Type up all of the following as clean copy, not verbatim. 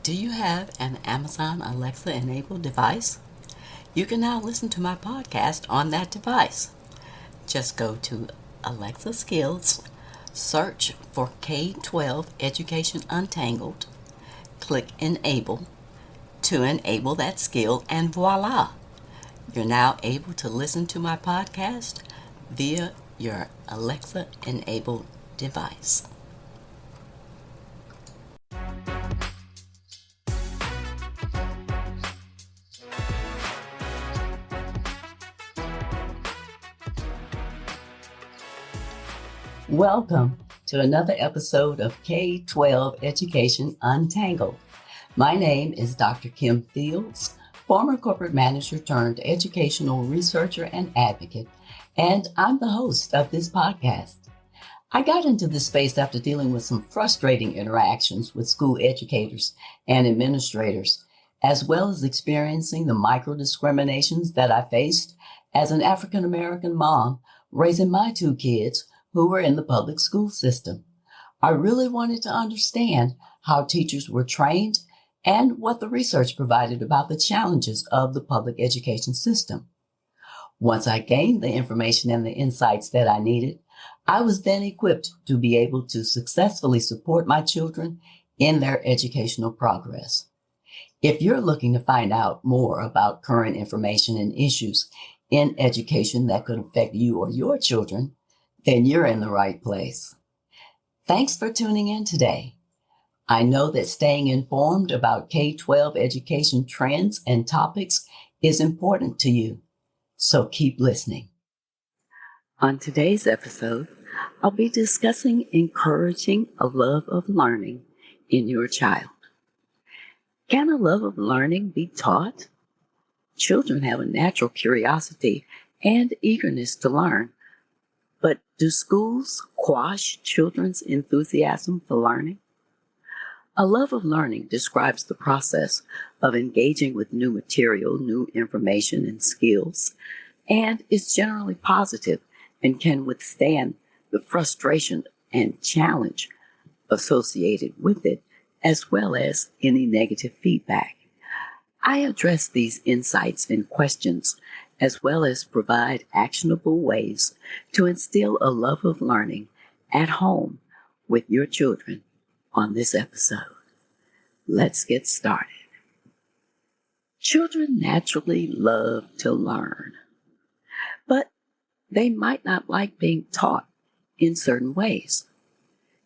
Do you have an Amazon Alexa enabled device? You can now listen to my podcast on that device. Just go to Alexa Skills, search for K-12 Education Untangled, click Enable to enable that skill, and voila! You're now able to listen to my podcast via your Alexa enabled device. Welcome to another episode of K-12 Education Untangled. My name is Dr. Kim Fields, former corporate manager turned educational researcher and advocate, and I'm the host of this podcast. I got into this space after dealing with some frustrating interactions with school educators and administrators, as well as experiencing the micro-discriminations that I faced as an African-American mom raising my two kids who were in the public school system. I really wanted to understand how teachers were trained and what the research provided about the challenges of the public education system. Once I gained the information and the insights that I needed, I was then equipped to be able to successfully support my children in their educational progress. If you're looking to find out more about current information and issues in education that could affect you or your children, then you're in the right place. Thanks for tuning in today. I know that staying informed about K-12 education trends and topics is important to you, so keep listening. On today's episode, I'll be discussing encouraging a love of learning in your child. Can a love of learning be taught? Children have a natural curiosity and eagerness to learn. But do schools quash children's enthusiasm for learning? A love of learning describes the process of engaging with new material, new information, and skills, and is generally positive and can withstand the frustration and challenge associated with it, as well as any negative feedback. I address these insights and questions as well as provide actionable ways to instill a love of learning at home with your children on this episode. Let's get started. Children naturally love to learn, but they might not like being taught in certain ways.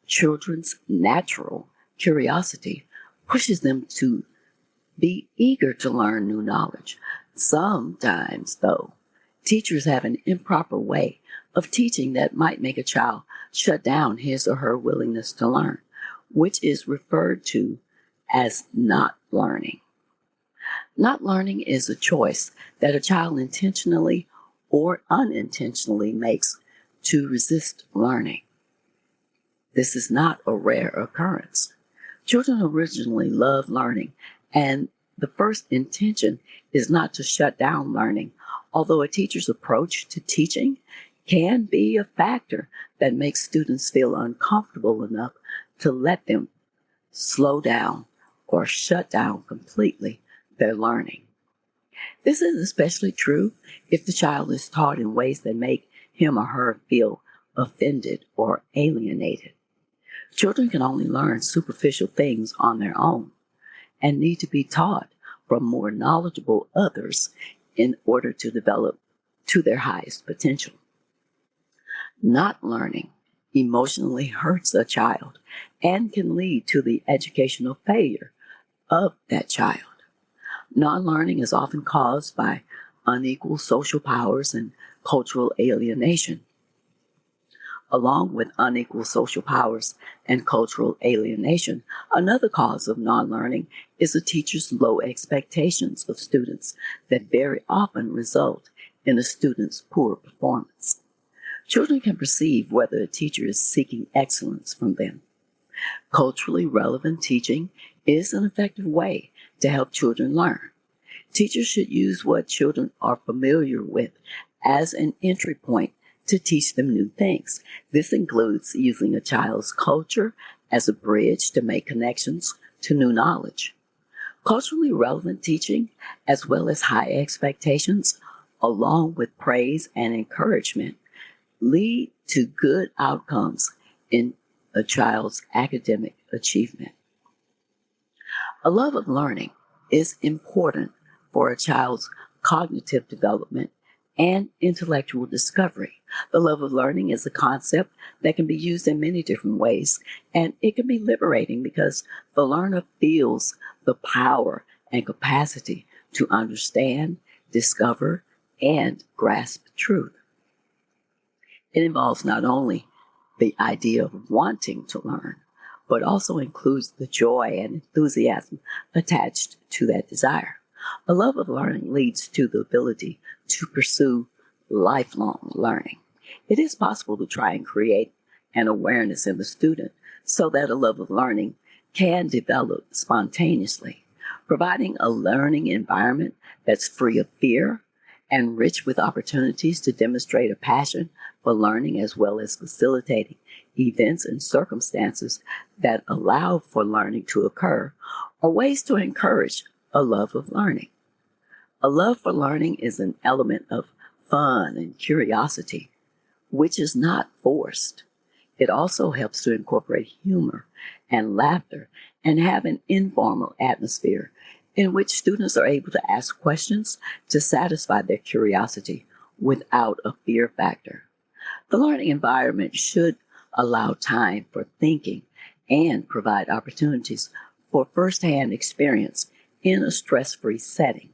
Children's natural curiosity pushes them to be eager to learn new knowledge. Sometimes, though, teachers have an improper way of teaching that might make a child shut down his or her willingness to learn, which is referred to as not learning. Not learning is a choice that a child intentionally or unintentionally makes to resist learning. This is not a rare occurrence. Children originally love learning, and the first intention is not to shut down learning, although a teacher's approach to teaching can be a factor that makes students feel uncomfortable enough to let them slow down or shut down completely their learning. This is especially true if the child is taught in ways that make him or her feel offended or alienated. Children can only learn superficial things on their own and need to be taught from more knowledgeable others in order to develop to their highest potential. Not learning emotionally hurts a child and can lead to the educational failure of that child. Non-learning is often caused by unequal social powers and cultural alienation. Along with unequal social powers and cultural alienation, another cause of non-learning is a teacher's low expectations of students that very often result in a student's poor performance. Children can perceive whether a teacher is seeking excellence from them. Culturally relevant teaching is an effective way to help children learn. Teachers should use what children are familiar with as an entry point to teach them new things. This includes using a child's culture as a bridge to make connections to new knowledge. Culturally relevant teaching, as well as high expectations, along with praise and encouragement, lead to good outcomes in a child's academic achievement. A love of learning is important for a child's cognitive development and intellectual discovery. The love of learning is a concept that can be used in many different ways, and it can be liberating because the learner feels the power and capacity to understand, discover, and grasp truth. It involves not only the idea of wanting to learn, but also includes the joy and enthusiasm attached to that desire. A love of learning leads to the ability to pursue lifelong learning. It is possible to try and create an awareness in the student so that a love of learning can develop spontaneously, providing a learning environment that's free of fear and rich with opportunities to demonstrate a passion for learning, as well as facilitating events and circumstances that allow for learning to occur, are ways to encourage a love of learning. A love for learning is an element of fun and curiosity, which is not forced. It also helps to incorporate humor and laughter and have an informal atmosphere in which students are able to ask questions to satisfy their curiosity without a fear factor. The learning environment should allow time for thinking and provide opportunities for firsthand experience in a stress-free setting.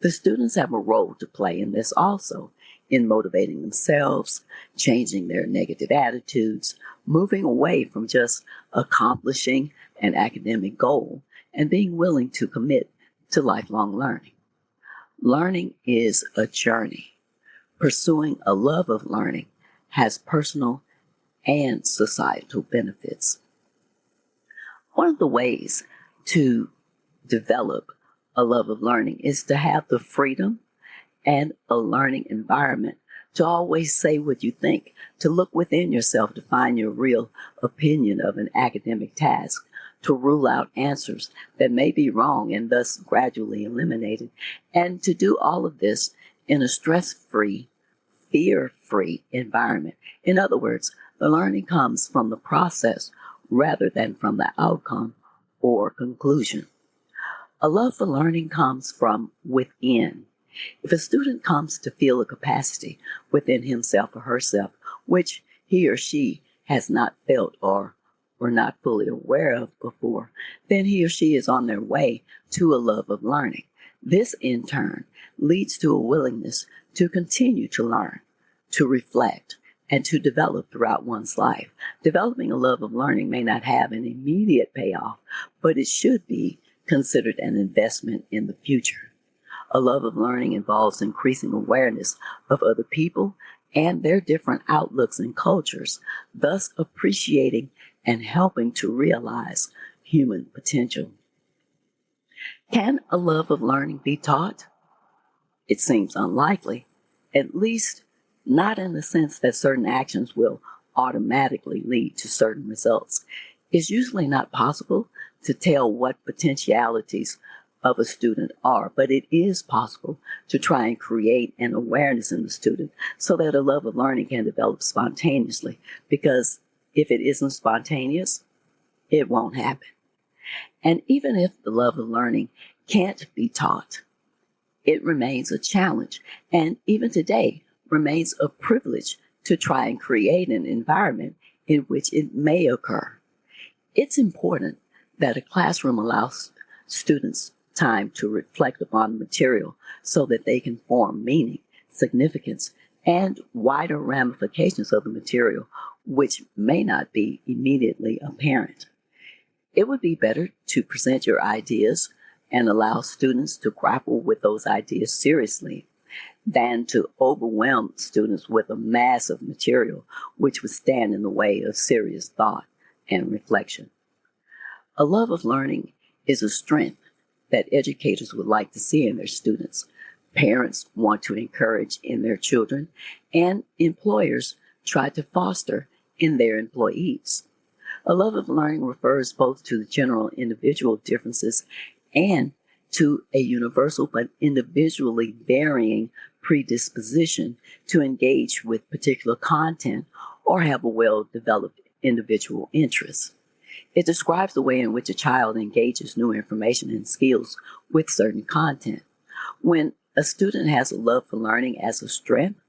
The students have a role to play in this also, in motivating themselves, changing their negative attitudes, moving away from just accomplishing an academic goal, and being willing to commit to lifelong learning. Learning is a journey. Pursuing a love of learning has personal and societal benefits. One of the ways to develop a love of learning is to have the freedom and a learning environment to always say what you think, to look within yourself to find your real opinion of an academic task, to rule out answers that may be wrong and thus gradually eliminated, and to do all of this in a stress-free, fear-free environment. In other words, the learning comes from the process rather than from the outcome or conclusion. A love for learning comes from within. If a student comes to feel a capacity within himself or herself, which he or she has not felt or were not fully aware of before, then he or she is on their way to a love of learning. This, in turn, leads to a willingness to continue to learn, to reflect, and to develop throughout one's life. Developing a love of learning may not have an immediate payoff, but it should be considered an investment in the future. A love of learning involves increasing awareness of other people and their different outlooks and cultures, thus appreciating and helping to realize human potential. Can a love of learning be taught? It seems unlikely, at least not in the sense that certain actions will automatically lead to certain results. It's usually not possible to tell what potentialities of a student are, but it is possible to try and create an awareness in the student so that a love of learning can develop spontaneously, because if it isn't spontaneous, it won't happen. And even if the love of learning can't be taught, it remains a challenge, and even today remains a privilege to try and create an environment in which it may occur. It's important that a classroom allows students time to reflect upon the material so that they can form meaning, significance, and wider ramifications of the material, which may not be immediately apparent. It would be better to present your ideas and allow students to grapple with those ideas seriously than to overwhelm students with a mass of material which would stand in the way of serious thought and reflection. A love of learning is a strength that educators would like to see in their students. Parents want to encourage in their children, and employers try to foster in their employees. A love of learning refers both to the general individual differences and to a universal but individually varying predisposition to engage with particular content or have a well-developed individual interest. It describes the way in which a child engages new information and skills with certain content. When a student has a love for learning as a strength,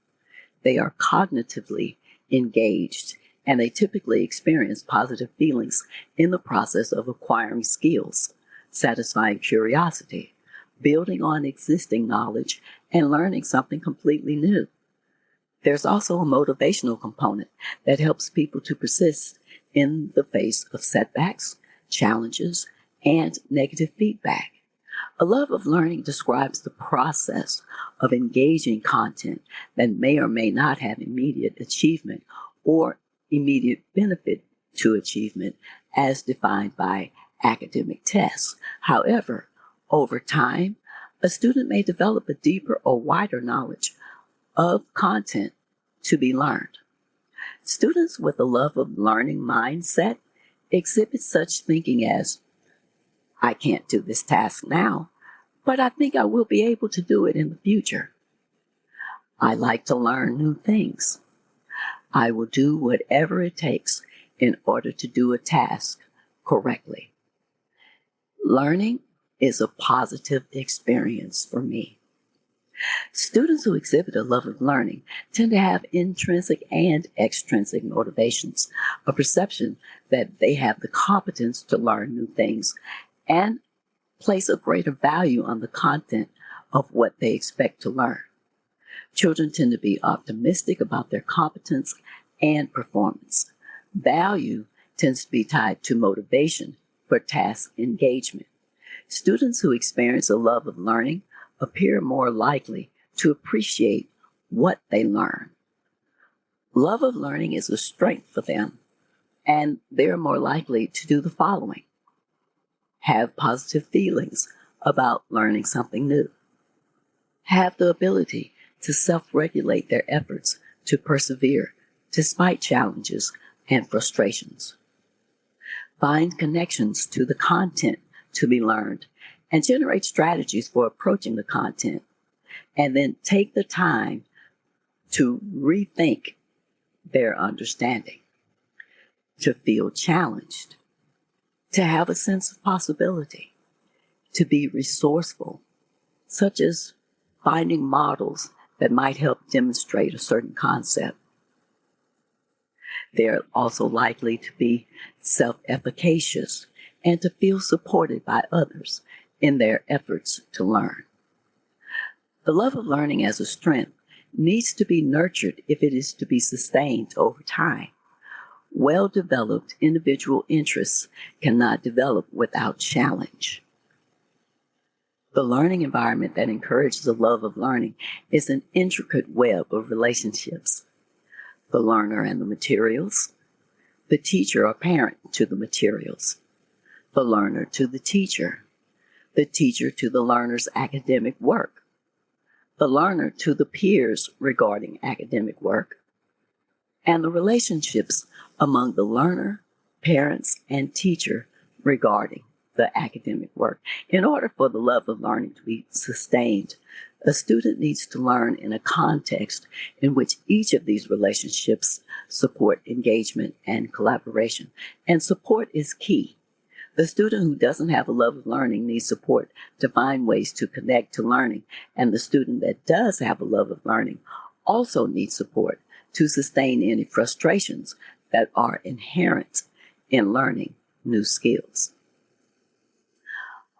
they are cognitively engaged and they typically experience positive feelings in the process of acquiring skills, satisfying curiosity, building on existing knowledge, and learning something completely new. There's also a motivational component that helps people to persist in the face of setbacks, challenges, and negative feedback. A love of learning describes the process of engaging content that may or may not have immediate achievement or immediate benefit to achievement as defined by academic tests. However, over time, a student may develop a deeper or wider knowledge of content to be learned. Students with a love of learning mindset exhibit such thinking as, I can't do this task now, but I think I will be able to do it in the future. I like to learn new things. I will do whatever it takes in order to do a task correctly. Learning is a positive experience for me. Students who exhibit a love of learning tend to have intrinsic and extrinsic motivations, a perception that they have the competence to learn new things and place a greater value on the content of what they expect to learn. Children tend to be optimistic about their competence and performance. Value tends to be tied to motivation for task engagement. Students who experience a love of learning appear more likely to appreciate what they learn. Love of learning is a strength for them, and they're more likely to do the following: have positive feelings about learning something new, have the ability to self-regulate their efforts to persevere despite challenges and frustrations, find connections to the content to be learned, and generate strategies for approaching the content, and then take the time to rethink their understanding, to feel challenged, to have a sense of possibility, to be resourceful, such as finding models that might help demonstrate a certain concept. They're also likely to be self-efficacious and to feel supported by others in their efforts to learn. The love of learning as a strength needs to be nurtured if it is to be sustained over time. Well-developed individual interests cannot develop without challenge. The learning environment that encourages a love of learning is an intricate web of relationships. The learner and the materials, the teacher or parent to the materials, the learner to the teacher to the learner's academic work, the learner to the peers regarding academic work, and the relationships among the learner, parents, and teacher regarding the academic work. In order for the love of learning to be sustained, a student needs to learn in a context in which each of these relationships support engagement and collaboration. And support is key. The student who doesn't have a love of learning needs support to find ways to connect to learning. And the student that does have a love of learning also needs support to sustain any frustrations that are inherent in learning new skills.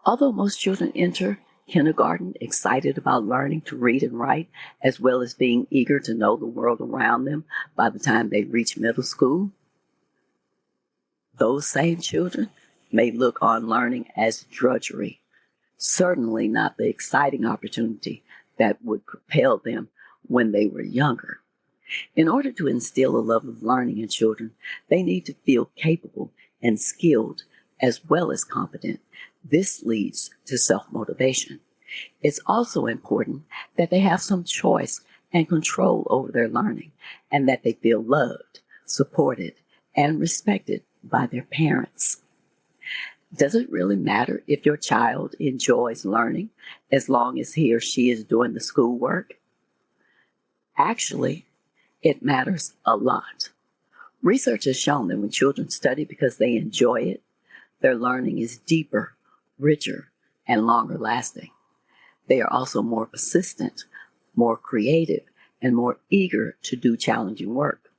Although most children enter kindergarten excited about learning to read and write, as well as being eager to know the world around them by the time they reach middle school, those same children may look on learning as drudgery, certainly not the exciting opportunity that would propel them when they were younger. In order to instill a love of learning in children, they need to feel capable and skilled as well as competent. This leads to self-motivation. It's also important that they have some choice and control over their learning, and that they feel loved, supported, and respected by their parents. Does it really matter if your child enjoys learning as long as he or she is doing the schoolwork? Actually, it matters a lot. Research has shown that when children study because they enjoy it, their learning is deeper, richer, and longer lasting. They are also more persistent, more creative, and more eager to do challenging work.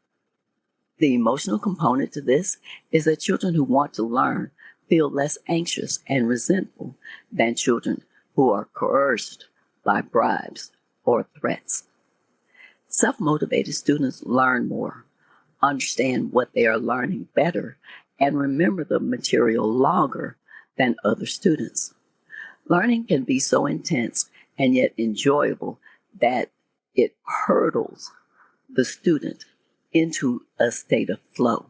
The emotional component to this is that children who want to learn feel less anxious and resentful than children who are coerced by bribes or threats. Self-motivated students learn more, understand what they are learning better, and remember the material longer than other students. Learning can be so intense and yet enjoyable that it hurdles the student into a state of flow.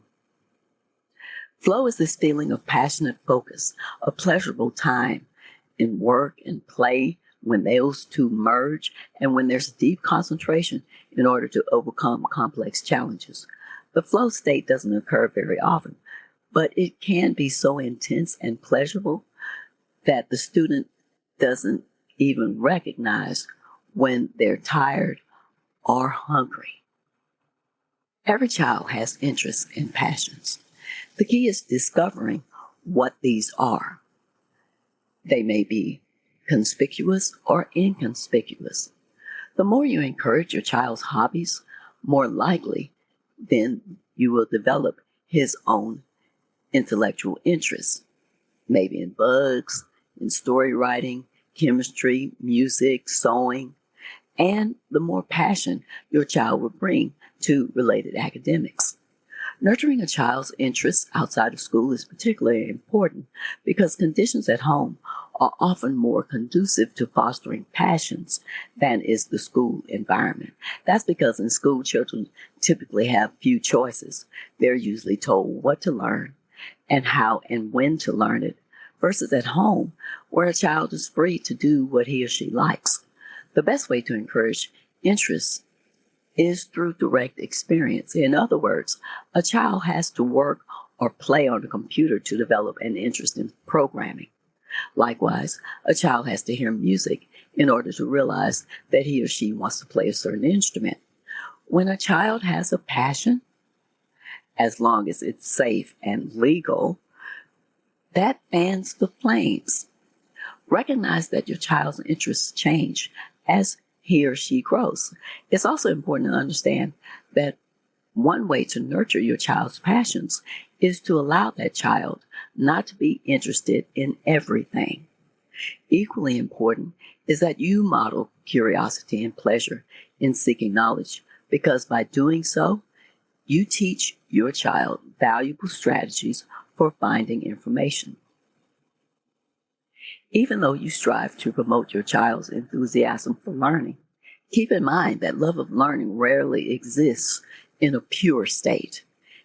Flow is this feeling of passionate focus, a pleasurable time in work and play when those two merge and when there's deep concentration in order to overcome complex challenges. The flow state doesn't occur very often, but it can be so intense and pleasurable that the student doesn't even recognize when they're tired or hungry. Every child has interests and passions. The key is discovering what these are. They may be conspicuous or inconspicuous. The more you encourage your child's hobbies, more likely then you will develop his own intellectual interests, maybe in bugs, in story writing, chemistry, music, sewing, and the more passion your child will bring to related academics. Nurturing a child's interests outside of school is particularly important because conditions at home are often more conducive to fostering passions than is the school environment. That's because in school, children typically have few choices. They're usually told what to learn and how and when to learn it, versus at home, where a child is free to do what he or she likes. The best way to encourage interest is through direct experience. In other words, a child has to work or play on a computer to develop an interest in programming. Likewise, a child has to hear music in order to realize that he or she wants to play a certain instrument. When a child has a passion, as long as it's safe and legal, that fans the flames. Recognize that your child's interests change as he or she grows. It's also important to understand that one way to nurture your child's passions is to allow that child not to be interested in everything. Equally important is that you model curiosity and pleasure in seeking knowledge, because by doing so, you teach your child valuable strategies for finding information. Even though you strive to promote your child's enthusiasm for learning, keep in mind that love of learning rarely exists in a pure state.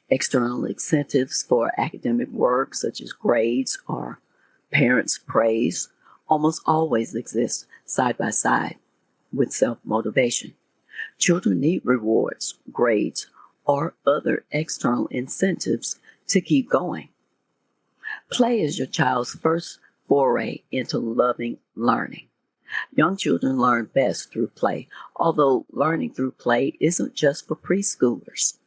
External incentives for academic work, such as grades or parents' praise, almost always exist side by side with self-motivation. Children need rewards, grades, or other external incentives to keep going. Play is your child's first foray into loving learning. Young children learn best through play, although learning through play isn't just for preschoolers.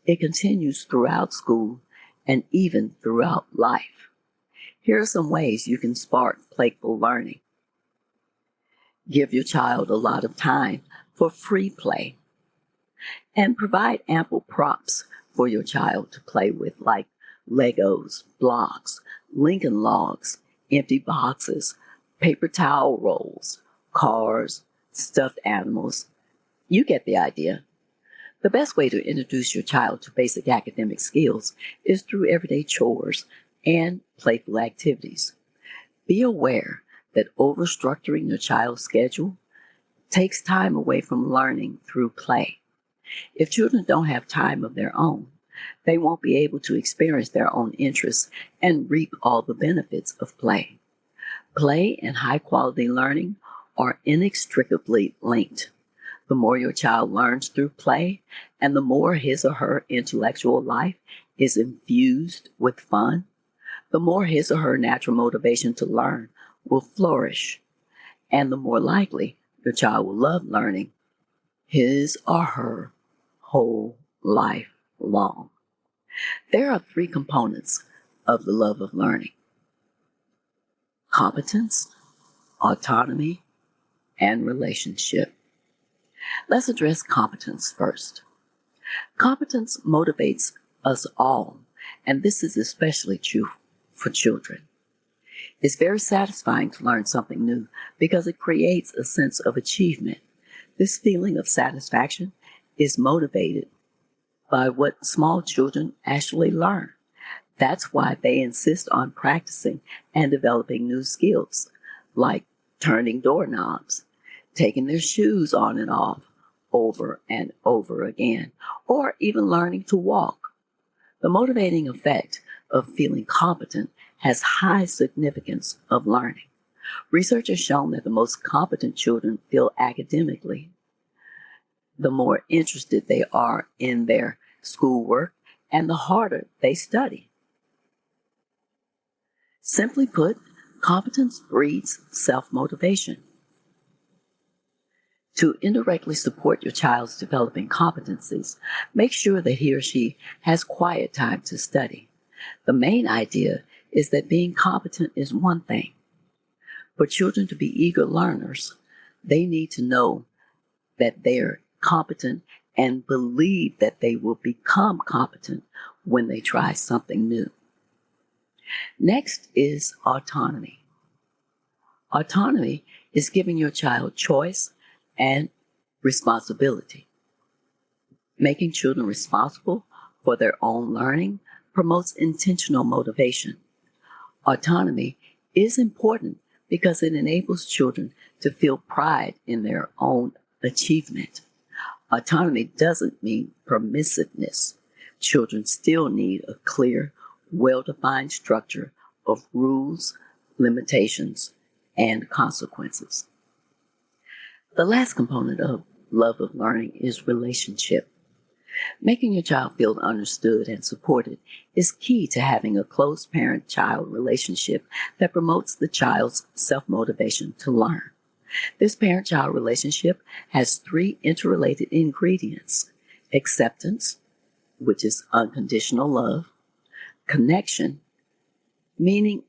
It continues throughout school and even throughout life. Here are some ways you can spark playful learning. Give your child a lot of time for free play, and provide ample props for your child to play with, like Legos, blocks, Lincoln logs, empty boxes, paper towel rolls, cars, stuffed animals. You get the idea. The best way to introduce your child to basic academic skills is through everyday chores and playful activities. Be aware that overstructuring your child's schedule takes time away from learning through play. If children don't have time of their own, they won't be able to experience their own interests and reap all the benefits of play. Play and high-quality learning are inextricably linked. The more your child learns through play, and the more his or her intellectual life is infused with fun, the more his or her natural motivation to learn will flourish, and the more likely your child will love learning his or her whole life long. There are three components of the love of learning: competence, autonomy, and relationship. Let's address competence first. Competence motivates us all, and this is especially true for children. It's very satisfying to learn something new because it creates a sense of achievement. This feeling of satisfaction is motivated by what small children actually learn. That's why they insist on practicing and developing new skills, like turning doorknobs, taking their shoes on and off over and over again, or even learning to walk. The motivating effect of feeling competent has high significance of learning. Research has shown that the most competent children feel academically, the more interested they are in their schoolwork and the harder they study. Simply put, competence breeds self-motivation. To indirectly support your child's developing competencies, make sure that he or she has quiet time to study. The main idea is that being competent is one thing. For children to be eager learners, they need to know that they're competent and believe that they will become competent when they try something new. Next is autonomy. Autonomy is giving your child choice and responsibility. Making children responsible for their own learning promotes intentional motivation. Autonomy is important because it enables children to feel pride in their own achievement. Autonomy doesn't mean permissiveness. Children still need a clear, well-defined structure of rules, limitations, and consequences. The last component of love of learning is relationship. Making your child feel understood and supported is key to having a close parent-child relationship that promotes the child's self-motivation to learn. This parent-child relationship has three interrelated ingredients: acceptance, which is unconditional love; connection, meaning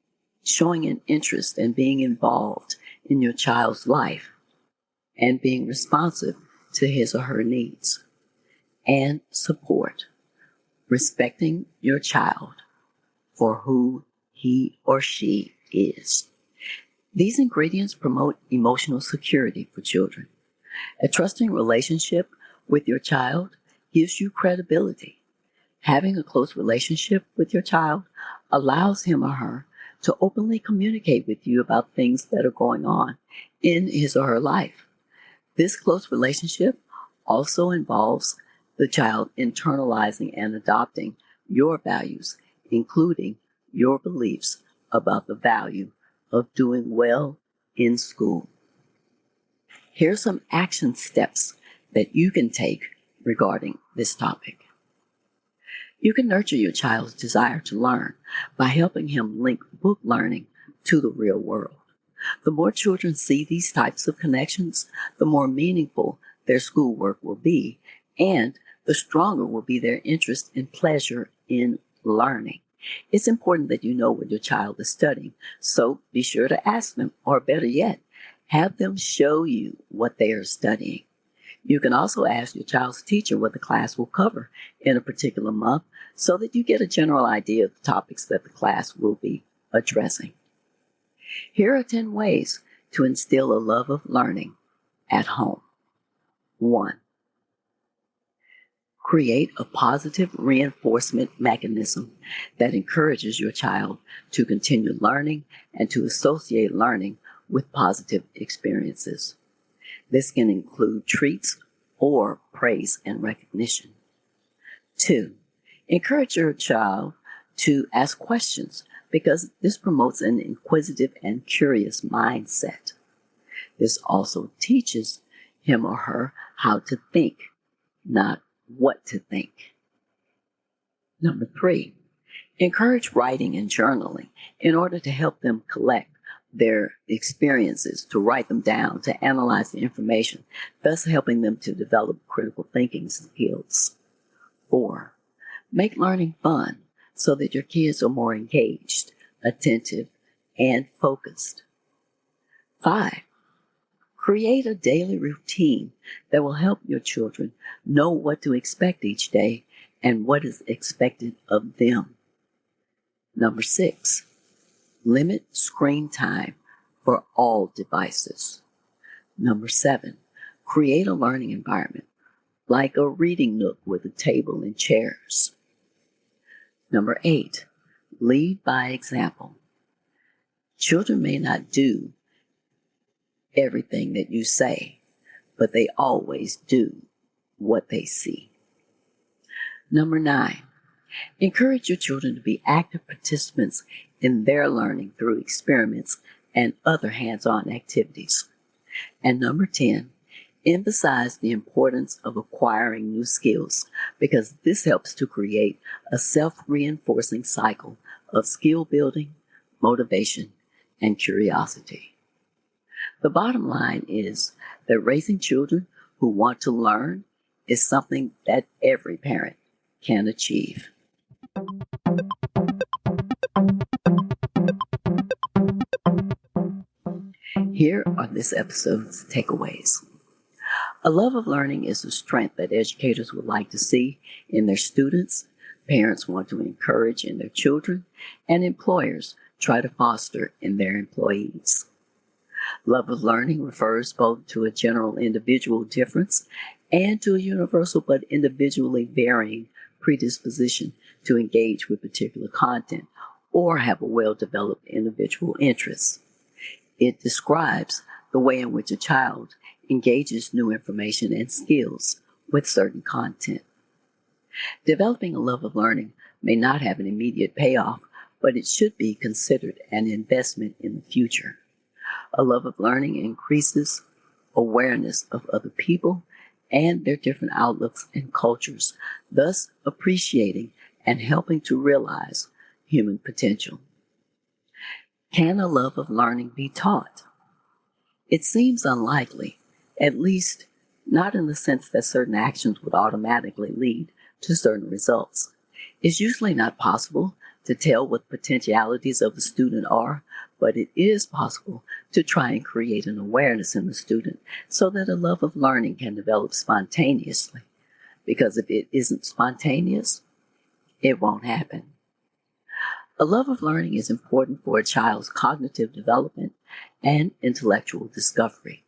showing an interest and being involved in your child's life and being responsive to his or her needs; and support, respecting your child for who he or she is. These ingredients promote emotional security for children. A trusting relationship with your child gives you credibility. Having a close relationship with your child allows him or her to openly communicate with you about things that are going on in his or her life. This close relationship also involves the child internalizing and adopting your values, including your beliefs about the value of doing well in school. Here are some action steps that you can take regarding this topic. You can nurture your child's desire to learn by helping him link book learning to the real world. The more children see these types of connections, the more meaningful their schoolwork will be, and the stronger will be their interest and pleasure in learning. It's important that you know what your child is studying, so be sure to ask them, or better yet, have them show you what they are studying. You can also ask your child's teacher what the class will cover in a particular month so that you get a general idea of the topics that the class will be addressing. Here are 10 ways to instill a love of learning at home. 1. Create a positive reinforcement mechanism that encourages your child to continue learning and to associate learning with positive experiences. This can include treats or praise and recognition. 2. Encourage your child to ask questions because this promotes an inquisitive and curious mindset. This also teaches him or her how to think, not what to think. Number 3, Encourage writing and journaling in order to help them collect their experiences, to write them down, to analyze the information, thus helping them to develop critical thinking skills. 4. Make learning fun so that your kids are more engaged, attentive, and focused. 5. Create a daily routine that will help your children know what to expect each day and what is expected of them. 6. Limit screen time for all devices. 7. Create a learning environment, like a reading nook with a table and chairs. 8. Lead by example. Children may not do everything that you say, but they always do what they see. 9. Encourage your children to be active participants in their learning through experiments and other hands-on activities. And 10, emphasize the importance of acquiring new skills because this helps to create a self-reinforcing cycle of skill building, motivation, and curiosity. The bottom line is that raising children who want to learn is something that every parent can achieve. Here are this episode's takeaways. A love of learning is a strength that educators would like to see in their students, parents want to encourage in their children, and employers try to foster in their employees. Love of learning refers both to a general individual difference and to a universal but individually varying predisposition to engage with particular content or have a well-developed individual interest. It describes the way in which a child engages new information and skills with certain content. Developing a love of learning may not have an immediate payoff, but it should be considered an investment in the future. A love of learning increases awareness of other people and their different outlooks and cultures, thus appreciating and helping to realize human potential. Can a love of learning be taught? It seems unlikely, at least not in the sense that certain actions would automatically lead to certain results. It's usually not possible to tell what potentialities of the student are, but it is possible to try and create an awareness in the student so that a love of learning can develop spontaneously. Because if it isn't spontaneous, it won't happen. A love of learning is important for a child's cognitive development and intellectual discovery.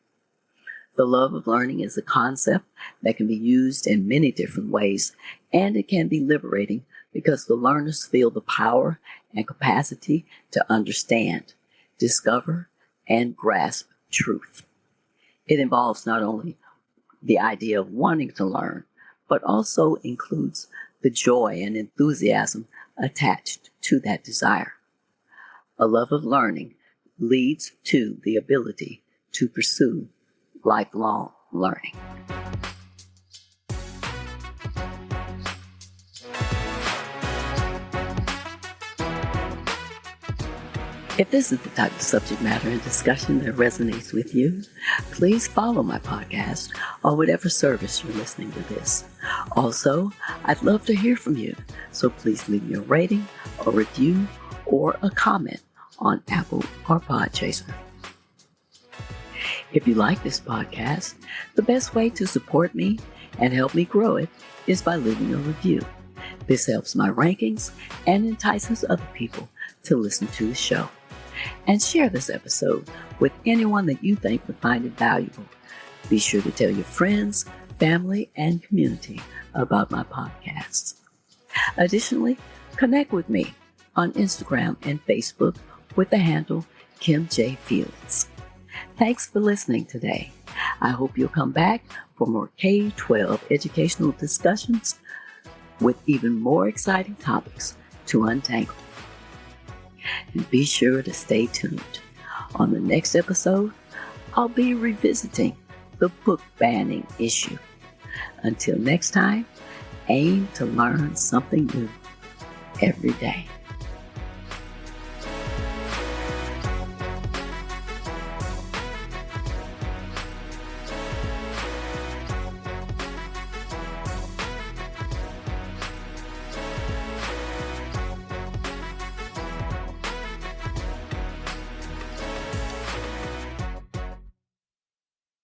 The love of learning is a concept that can be used in many different ways, and it can be liberating because the learners feel the power and capacity to understand, discover, and grasp truth. It involves not only the idea of wanting to learn, but also includes the joy and enthusiasm attached to that desire. A love of learning leads to the ability to pursue lifelong learning. If this is the type of subject matter and discussion that resonates with you, please follow my podcast or whatever service you're listening to this. Also, I'd love to hear from you, so please leave me a rating, a review, or a comment on Apple or Podchaser. If you like this podcast, the best way to support me and help me grow it is by leaving a review. This helps my rankings and entices other people to listen to the show. And share this episode with anyone that you think would find it valuable. Be sure to tell your friends, family, and community about my podcasts. Additionally, connect with me on Instagram and Facebook with the handle Kim J. Fields. Thanks for listening today. I hope you'll come back for more K-12 educational discussions with even more exciting topics to untangle. And be sure to stay tuned. On the next episode, I'll be revisiting the book banning issue. Until next time, aim to learn something new every day.